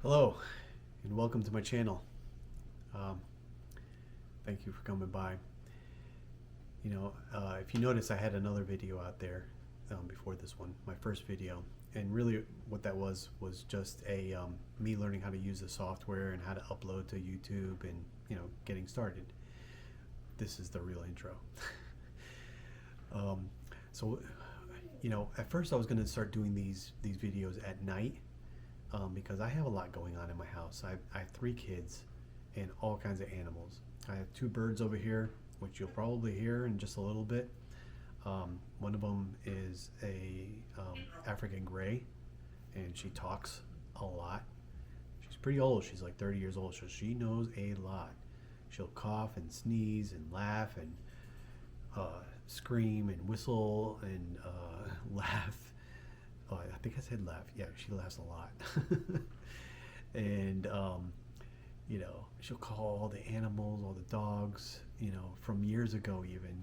Hello and welcome to my channel. Um, Thank you for coming by. If you notice, I had another video out there before this one, my first video, and really what that was just a me learning how to use the software and how to upload to YouTube and getting started. This is the real intro. um, so at first I was going to start doing these videos at night. Because I have a lot going on in my house. I have 3 kids and all kinds of animals. I have 2 birds over here, which you'll probably hear in just a little bit. One of them is a African gray, and she talks a lot. She's pretty old. She's like 30 years old, so she knows a lot. She'll cough and sneeze and laugh and scream and whistle and laugh. Oh, I think I said laugh. Yeah, she laughs a lot. And, she'll call all the animals, all the dogs, from years ago even,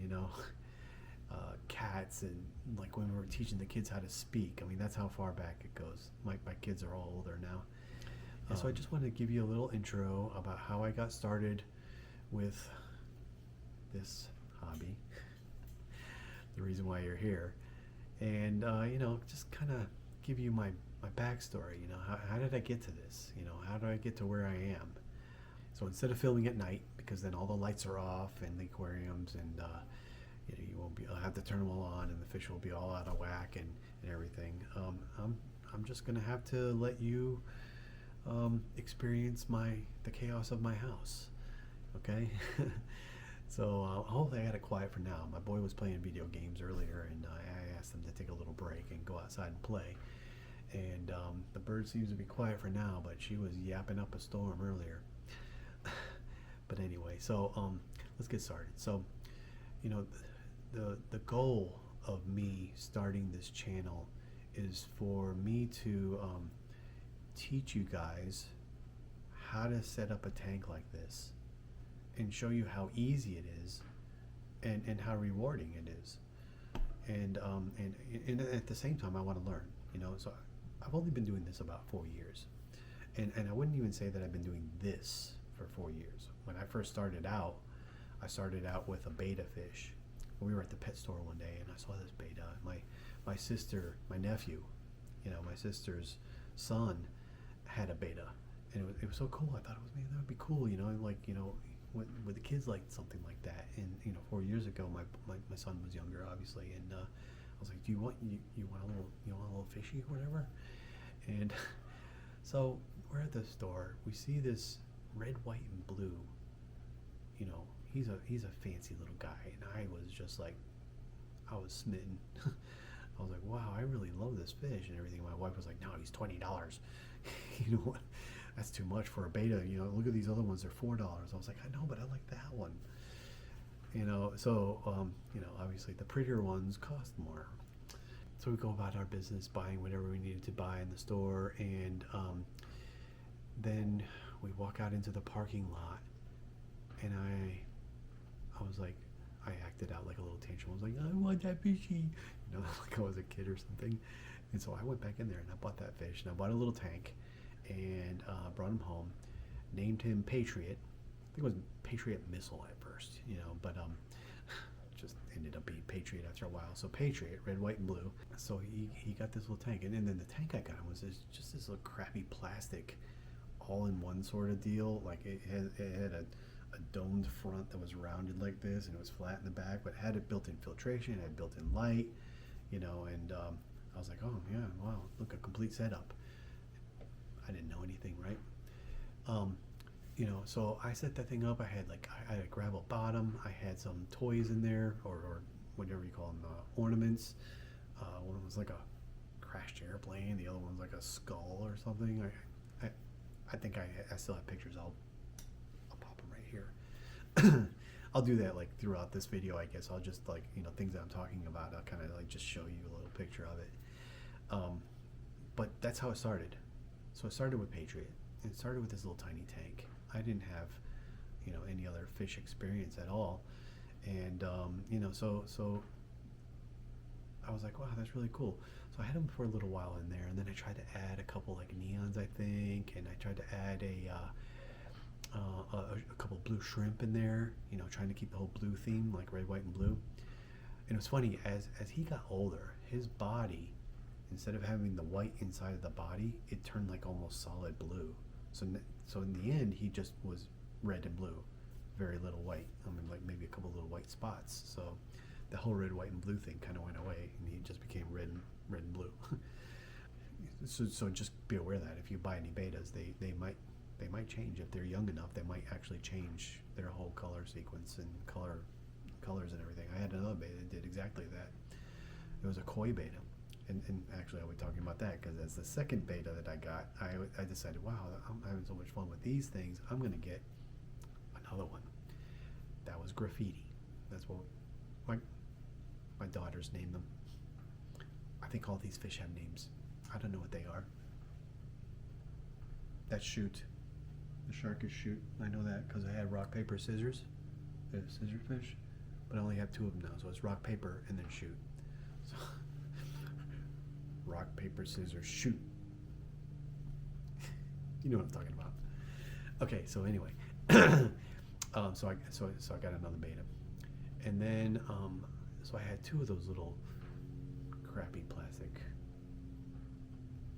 cats, and like when we were teaching the kids how to speak. I mean, that's how far back it goes. My kids are all older now. So I just wanted to give you a little intro about how I got started with this hobby, the reason why you're here. And just kind of give you my backstory. How did I get to this? How did I get to where I am? So instead of filming at night, because then all the lights are off in the aquariums, and you won't be. I'll have to turn them all on, and the fish will be all out of whack and everything. I'm just gonna have to let you experience the chaos of my house. Okay. So hopefully I got it quiet for now. My boy was playing video games earlier, and I asked him to take a little break and go outside and play. And the bird seems to be quiet for now, but she was yapping up a storm earlier. But anyway, so let's get started. So, the goal of me starting this channel is for me to teach you guys how to set up a tank like this, and show you how easy it is, and how rewarding it is, and at the same time I want to learn. So I've only been doing this about 4 years, and I wouldn't even say that I've been doing this for 4 years. When I first started out, I started out with a betta fish. We were at the pet store one day, and I saw this betta. My sister, my nephew, my sister's son had a betta, and it was so cool. I thought that would be cool, when the kids liked something like that. And 4 years ago, my son was younger, obviously, and I was like, do you want a little fishy or whatever? And so we're at the store, we see this red, white, and blue. He's a fancy little guy, and I was just like, I was smitten. I was like, wow, I really love this fish and everything. My wife was like, no, he's $20. You know what? That's too much for a betta. Look at these other ones, they're $4. I was like, I know, but I like that one. So obviously the prettier ones cost more. So we go about our business, buying whatever we needed to buy in the store, and then we walk out into the parking lot, and I was like, I acted out like a little tantrum. I was like, I want that fishy, like I was a kid or something. And so I went back in there and I bought that fish, and I bought a little tank, and brought him home, named him Patriot. I think it was Patriot Missile at first, but just ended up being Patriot after a while. So Patriot, red, white, and blue. So he got this little tank, and then the tank I got him was just this little crappy plastic, all-in-one sort of deal. Like it had a domed front that was rounded like this, and it was flat in the back, but it had a built-in filtration, it had built-in light, and I was like, oh yeah, wow, look, a complete setup. I didn't know anything, right? So I set that thing up. I had a gravel bottom. I had some toys in there, or whatever you call them, ornaments. One was like a crashed airplane. The other one's like a skull or something. I think I still have pictures. I'll pop them right here. I'll do that like throughout this video, I guess. I'll just things that I'm talking about, I'll kind of like just show you a little picture of it. But that's how it started. So it started with Patriot. It started with this little tiny tank. I didn't have any other fish experience at all, and so I was like, wow, that's really cool. So I had them for a little while in there, and then I tried to add a couple like neons, I think, and I tried to add a couple blue shrimp in there, you know, trying to keep the whole blue theme, like red, white, and blue. And it was funny, as he got older, his body, instead of having the white inside of the body, it turned like almost solid blue. So in the end, he just was red and blue, very little white. I mean, like maybe a couple little white spots. So the whole red, white, and blue thing kind of went away, and he just became red and blue. so just be aware that if you buy any betas, they might change. If they're young enough, they might actually change their whole color sequence and colors and everything. I had another beta that did exactly that. It was a koi beta. And actually, I was talking about that because as the second beta that I got, I decided, wow, I'm having so much fun with these things. I'm going to get another one. That was graffiti. That's what my daughters named them. I think all these fish have names. I don't know what they are. That's shoot. The shark is shoot. I know that because I had rock, paper, scissors. The scissor fish. But I only have two of them now. So it's rock, paper, and then shoot. So rock, paper, scissors, shoot. You know what I'm talking about. Okay, so anyway, so I got another beta, and then so I had two of those little crappy plastic.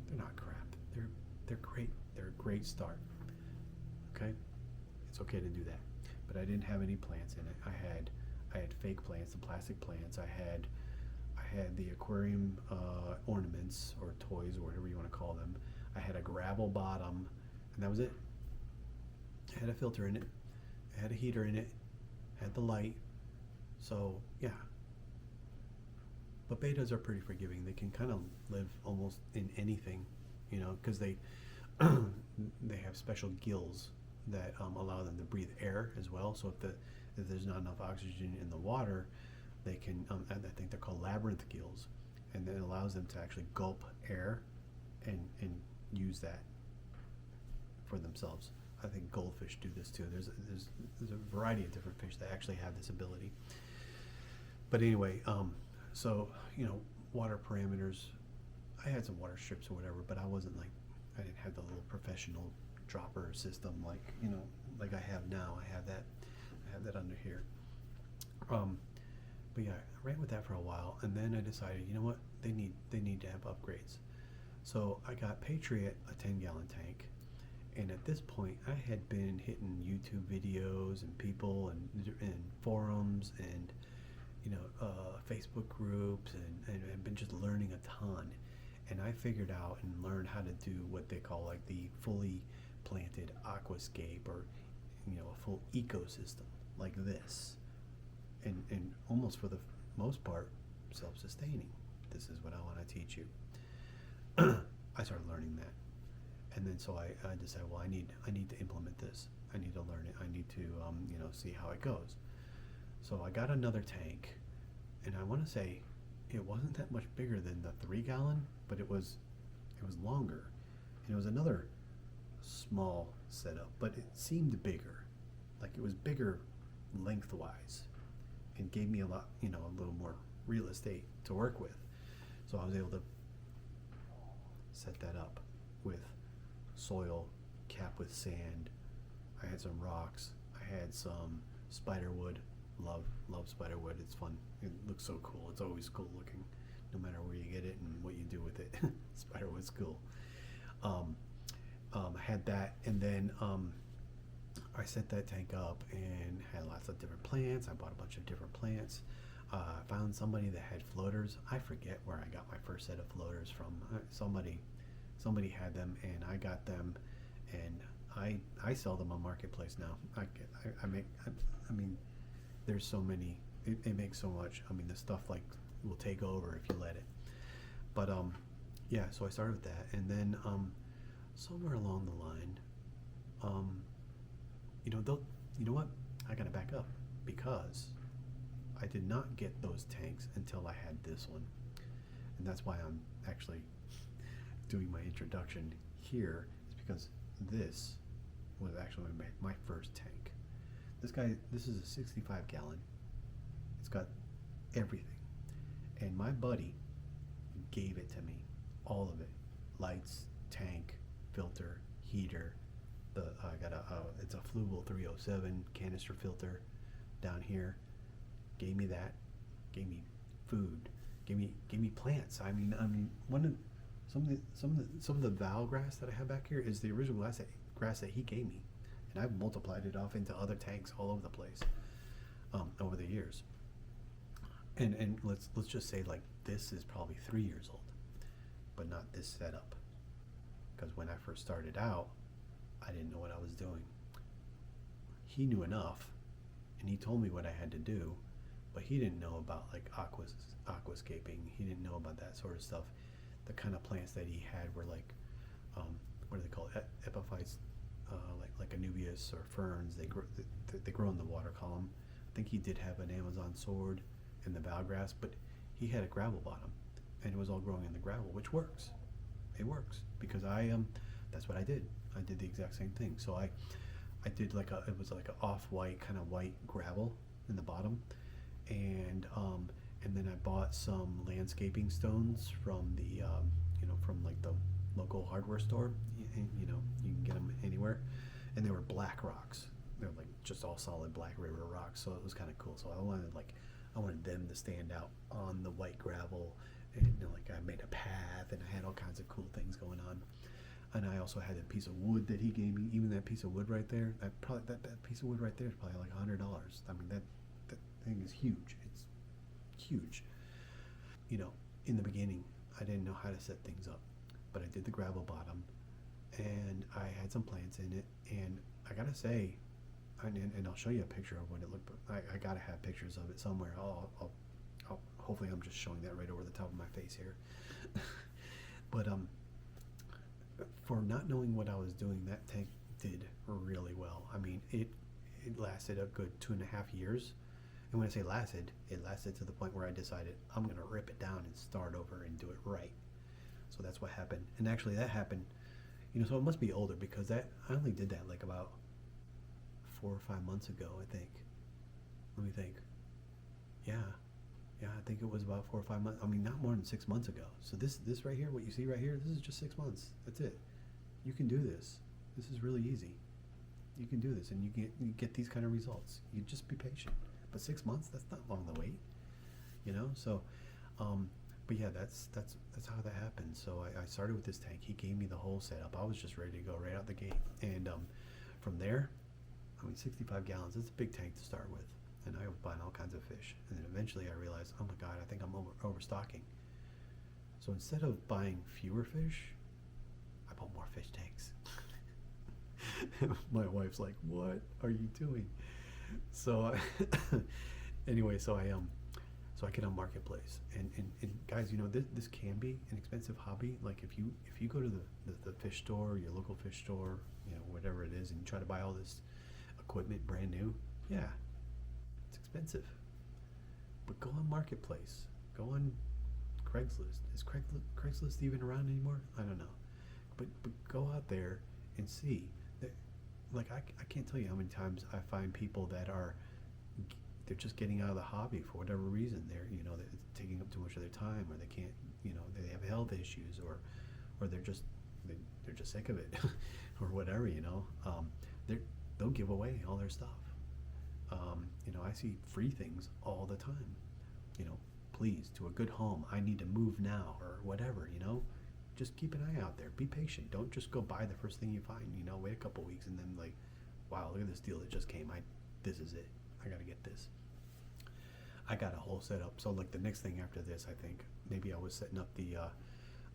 They're not crap. They're great. They're a great start. Okay, it's okay to do that, but I didn't have any plants in it. I had fake plants, the plastic plants. I had the aquarium ornaments or toys or whatever you want to call them. I had a gravel bottom, and that was it. I had a filter in it. I had a heater in it. I had the light. So yeah. But betas are pretty forgiving. They can kind of live almost in anything, you know, because they they have special gills that allow them to breathe air as well. So if there's not enough oxygen in the water, they can, I think they're called labyrinth gills, and it allows them to actually gulp air and use that for themselves. I think goldfish do this too. There's a variety of different fish that actually have this ability. But anyway, so, you know, water parameters, I had some water strips or whatever, but I didn't have the little professional dropper system like, you know, like I have now. I have that under here. But yeah, I ran with that for a while, and then I decided, you know what, they need to have upgrades. So I got Patriot a 10-gallon tank, and at this point I had been hitting YouTube videos and people and forums and, you know, Facebook groups, and I've been just learning a ton. And I figured out and learned how to do what they call like the fully planted aquascape, or, you know, a full ecosystem like this. And almost for the most part, self-sustaining. This is what I want to teach you. I started learning that, and then so I decided, well, I need to implement this. I need to learn it. I need to you know, see how it goes. So I got another tank, and I want to say it wasn't that much bigger than the 3-gallon, but it was longer, and it was another small setup, but it seemed bigger, like it was bigger lengthwise, and gave me a lot, you know, a little more real estate to work with. So I was able to set that up with soil capped with sand. I had some rocks. I had some spider wood. Love spider wood. It's fun. It looks so cool. It's always cool looking, no matter where you get it and what you do with it. Spider wood's cool. I had that, and then I set that tank up and had lots of different plants. I bought a bunch of different plants. I found somebody that had floaters. I forget where I got my first set of floaters from. Somebody had them, and I got them, and I sell them on Marketplace now. I mean, there's so many. It makes so much. I mean, the stuff like will take over if you let it. But yeah. So I started with that, and then somewhere along the line, you know what? I gotta back up, because I did not get those tanks until I had this one, and that's why I'm actually doing my introduction here, is because this was actually my first tank. This is a 65-gallon. It's got everything, and my buddy gave it to me, all of it, lights, tank, filter, heater. I got it's a Flugel 307 canister filter down here. Gave me that. Gave me food. Gave me plants. I mean, some of the Val grass that I have back here is the original grass that he gave me, and I've multiplied it off into other tanks all over the place over the years. And let's just say, like, this is probably 3 years old, but not this setup, because when I first started out, I didn't know what I was doing. He knew enough, and he told me what I had to do, but he didn't know about like aquascaping. He didn't know about that sort of stuff. The kind of plants that he had were like, what do they call it? Epiphytes, like anubias or ferns. They grow in the water column. I think he did have an Amazon sword in the Valgrass, but he had a gravel bottom, and it was all growing in the gravel, which works. It works because that's what I did. I did the exact same thing. So I did it was like an off-white kind of white gravel in the bottom, and then I bought some landscaping stones from the from like the local hardware store. You can get them anywhere, and they were black rocks. They're like just all solid black river rocks. So it was kind of cool. So I wanted them to stand out on the white gravel, and like I made a path, and I had all kinds of cool things going on. And I also had a piece of wood that he gave me. Even that piece of wood right there, that piece of wood right there is probably like $100. I mean, that thing is huge. It's huge. In the beginning, I didn't know how to set things up, but I did the gravel bottom, and I had some plants in it. And I gotta say, and I'll show you a picture of what it looked. I gotta have pictures of it somewhere. I'll hopefully I'm just showing that right over the top of my face here. But for not knowing what I was doing, that tank did really well. I mean, it lasted a good 2.5 years. And when I say lasted, it lasted to the point where I decided I'm going to rip it down and start over and do it right. So that's what happened. And actually that happened, so it must be older, because I only did that like about 4 or 5 months ago, I think. Let me think. Yeah, I think it was about 4 or 5 months. I mean, not more than 6 months ago. So this right here, what you see right here, this is just 6 months. That's it. You can do this. This is really easy. You can do this, and you get these kind of results. You just be patient. But 6 months, that's not long to wait. So, but yeah, that's how that happened. So I started with this tank. He gave me the whole setup. I was just ready to go right out the gate. And from there, 65 gallons. It's a big tank to start with. And I was buying all kinds of fish. And then eventually I realized, oh my God, I think I'm overstocking. So instead of buying fewer fish, I bought more fish tanks. My wife's like, what are you doing? So anyway, so I get on Marketplace. And guys, this can be an expensive hobby. Like if you go to the fish store, your local fish store, whatever it is, and you try to buy all this equipment brand new, yeah, it's expensive. But go on Marketplace. Go on Craigslist. Is Craigslist even around anymore? I don't know. But go out there and see. Like I can't tell you how many times I find people that they're just getting out of the hobby for whatever reason. They're it's taking up too much of their time, or they can't they have health issues, or they're just sick of it, or whatever. They'll give away all their stuff. I see free things all the time. Please, to a good home, I need to move now, or whatever. Just keep an eye out there. Be patient. Don't just go buy the first thing you find. Wait a couple weeks and then like, wow, look at this deal that just came. This is it. I gotta get this. I got a whole setup. So like the next thing after this, I think maybe I was setting up the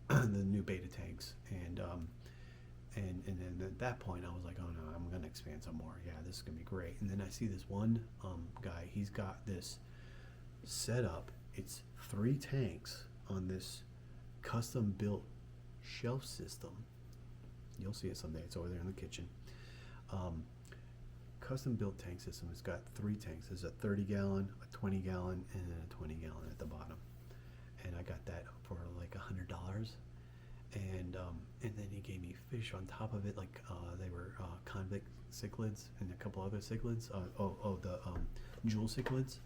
the new beta tanks, and then at that point I was like, oh no, I'm gonna expand some more. Yeah, this is gonna be great. And then I see this one guy. He's got this setup. It's 3 tanks on this custom built shelf system. You'll see it someday. It's over there in the kitchen. Custom built tank system. It's got 3 tanks. There's a 30 gallon, a 20 gallon, and then a 20 gallon at the bottom. And I got that for like $100. And then he gave me fish on top of it, like they were convict cichlids and a couple other cichlids. The jewel cichlids.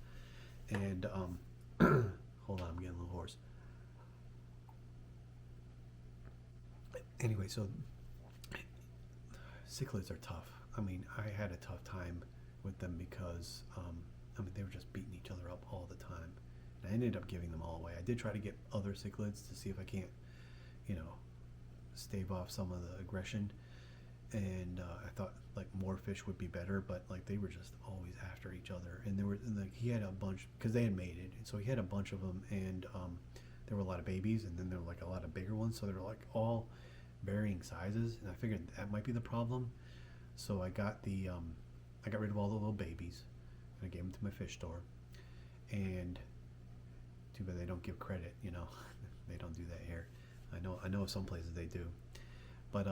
And hold on, I'm getting a little hoarse. Anyway, so cichlids are tough. I mean, I had a tough time with them because I mean, they were just beating each other up all the time. And I ended up giving them all away. I did try to get other cichlids to see if I can't, you know, stave off some of the aggression. And I thought like more fish would be better, but like they were just always after each other. And there were and, like he had a bunch because they had mated, and so he had a bunch of them, and there were a lot of babies, and then there were like a lot of bigger ones. So they were like all varying sizes, and I figured that might be the problem. So I got rid of all the little babies, and I gave them to my fish store. And too bad they don't give credit, you know. They don't do that here. I know some places they do, but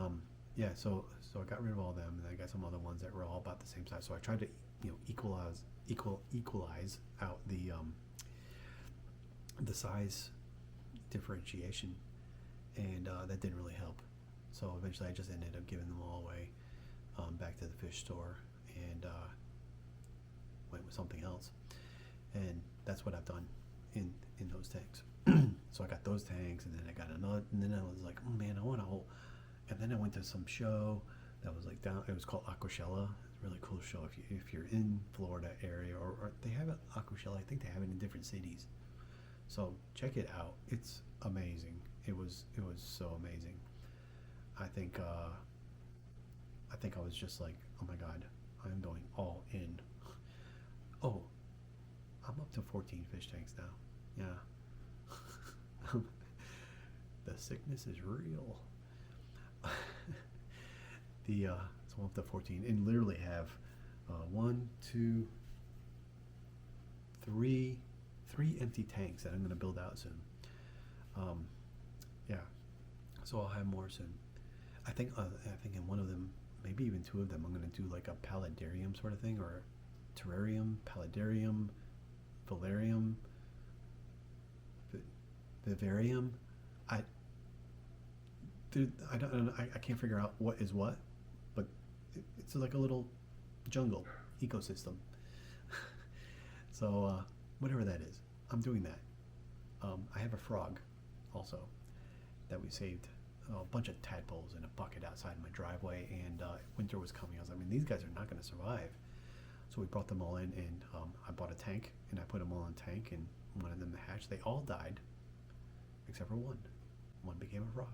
yeah. So I got rid of all of them, and I got some other ones that were all about the same size. So I tried to equalize out the size differentiation, and that didn't really help. So eventually, I just ended up giving them all away back to the fish store, and went with something else. And that's what I've done in those tanks. So I got those tanks, and then I got another, and then I was like, oh man, I want a whole. And then I went to some show that was like down. It was called Aquashella. It's a really cool show if you're in Florida area, or they have it Aquashella. I think they have it in different cities. So check it out. It's amazing. It was so amazing. I think I was just like, oh my god, I'm going all in. Oh, I'm up to 14 fish tanks now. Yeah. The sickness is real. So I'm up to 14 and literally have one, two, three empty tanks that I'm going to build out soon. Yeah, so I'll have more soon. I think in one of them, maybe even two of them, I'm going to do like a paludarium sort of thing, or terrarium, paludarium, valarium, vivarium. I don't. I can't figure out what is what, but it's like a little jungle ecosystem. So whatever that is, I'm doing that. I have a frog, also, that we saved. A bunch of tadpoles in a bucket outside my driveway, and winter was coming. I was like, I mean, these guys are not going to survive. So we brought them all in, and I bought a tank, and I put them all in a tank, and wanted them to hatch. They all died, except for one. One became a frog.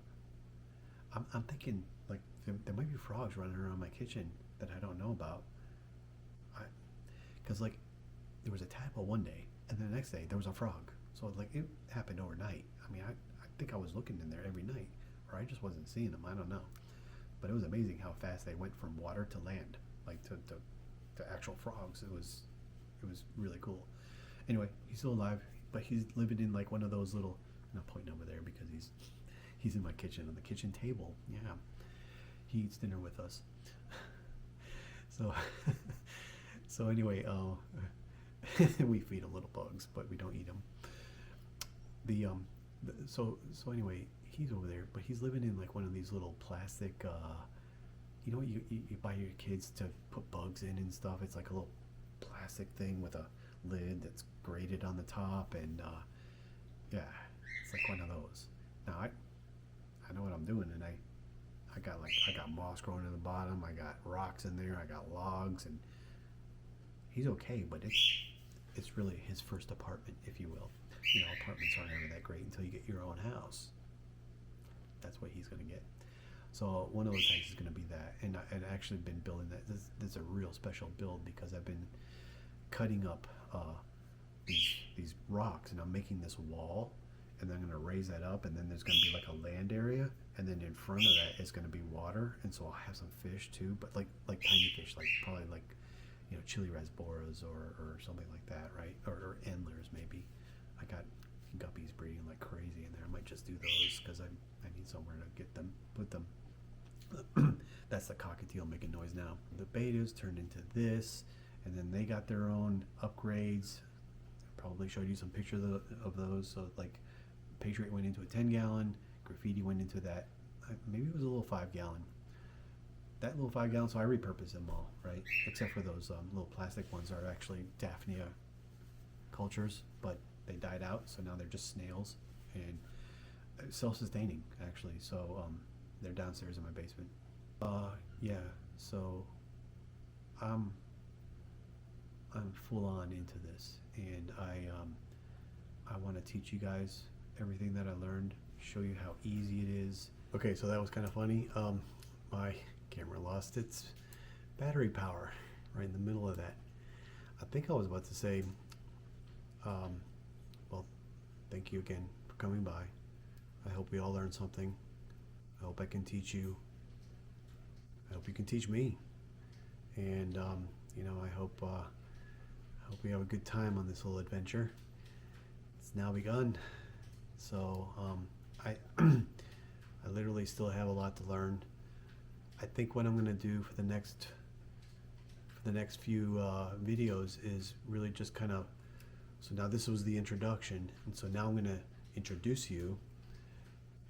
I'm thinking, like, there might be frogs running around my kitchen that I don't know about. Because, like, there was a tadpole one day, and then the next day there was a frog. So, like, it happened overnight. I mean, I think I was looking in there every night, or I just wasn't seeing them. I don't know. But it was amazing how fast they went from water to land, like to actual frogs. It was really cool. Anyway, he's still alive, but he's living in like one of those little. I'm not pointing over there because he's in my kitchen on the kitchen table. Yeah, he eats dinner with us. So anyway, we feed him little bugs, but we don't eat them. So anyway, he's over there, but he's living in like one of these little plastic. You know what you buy your kids to put bugs in and stuff. It's like a little plastic thing with a lid that's grated on the top, and yeah, it's like one of those. Now I know what I'm doing, and I got moss growing in the bottom. I got rocks in there. I got logs, and he's okay, but it's really his first apartment, if you will. You know, apartments aren't ever that great until you get your own house. That's what he's going to get. So one of those things is going to be that, and I've actually been building that. This is a real special build because I've been cutting up these rocks, and I'm making this wall, and then I'm going to raise that up, and then there's going to be like a land area, and then in front of that is going to be water, and so I'll have some fish too, but like tiny fish, like probably like, you know, chili rasboras or something like that, right? Or antlers maybe. I got guppies breeding like crazy in there. I might just do those because I need somewhere to put them. That's the cockatiel making noise now. The betas turned into this, and then they got their own upgrades. Probably showed you some pictures of those. So like, Patriot went into a 10-gallon, Graffiti went into that. Maybe it was a little 5-gallon. That little 5-gallon. So I repurposed them all, right? Except for those little plastic ones are actually Daphnia cultures, but they died out, so now they're just snails and self-sustaining actually. So They're downstairs in my basement. Yeah, so I'm full on into this, and I want to teach you guys everything that I learned, show you how easy it is. Okay, so that was kind of funny. My camera lost its battery power right in the middle of that. I think I was about to say, well, thank you again for coming by. I hope we all learned something. I hope I can teach you. I hope you can teach me. And you know, I hope we have a good time on this little adventure. It's now begun. So I I literally still have a lot to learn. I think what I'm going to do for the next few videos is really just kind of, so now this was the introduction, and so now I'm going to introduce you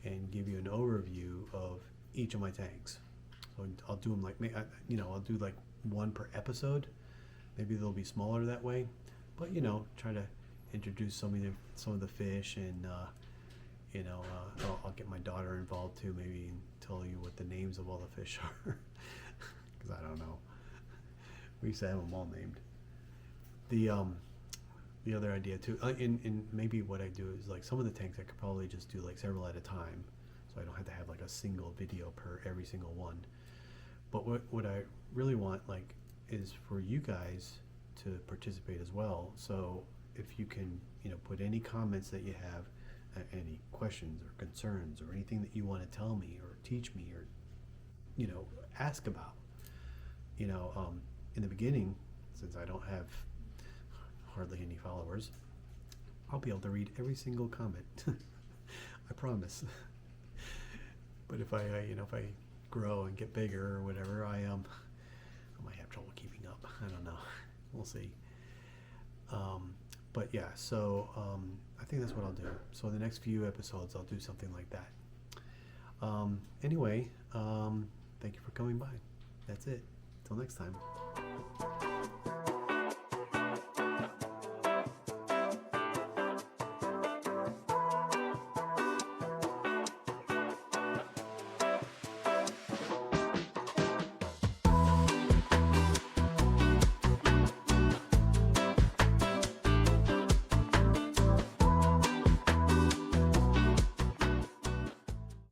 and give you an overview of each of my tanks. So I'll do them like, you know, I'll do like one per episode. Maybe they'll be smaller that way, but you know, try to introduce some of the fish, and you know, I'll get my daughter involved too, maybe, and tell you what the names of all the fish are, because I don't know. We used to have them all named. The other idea too, and maybe what I do is like some of the tanks I could probably just do like several at a time, so I don't have to have like a single video per every single one. But what I really want like is for you guys to participate as well. So if you can, you know, put any comments that you have, any questions or concerns or anything that you want to tell me or teach me or, you know, ask about, you know, in the beginning, since I don't have hardly any followers, I'll be able to read every single comment. I promise. But if I, you know, if I grow and get bigger or whatever, I might have trouble keeping up. I don't know. We'll see. But yeah, so I think that's what I'll do. So in the next few episodes, I'll do something like that. Anyway, thank you for coming by. That's it. Till next time.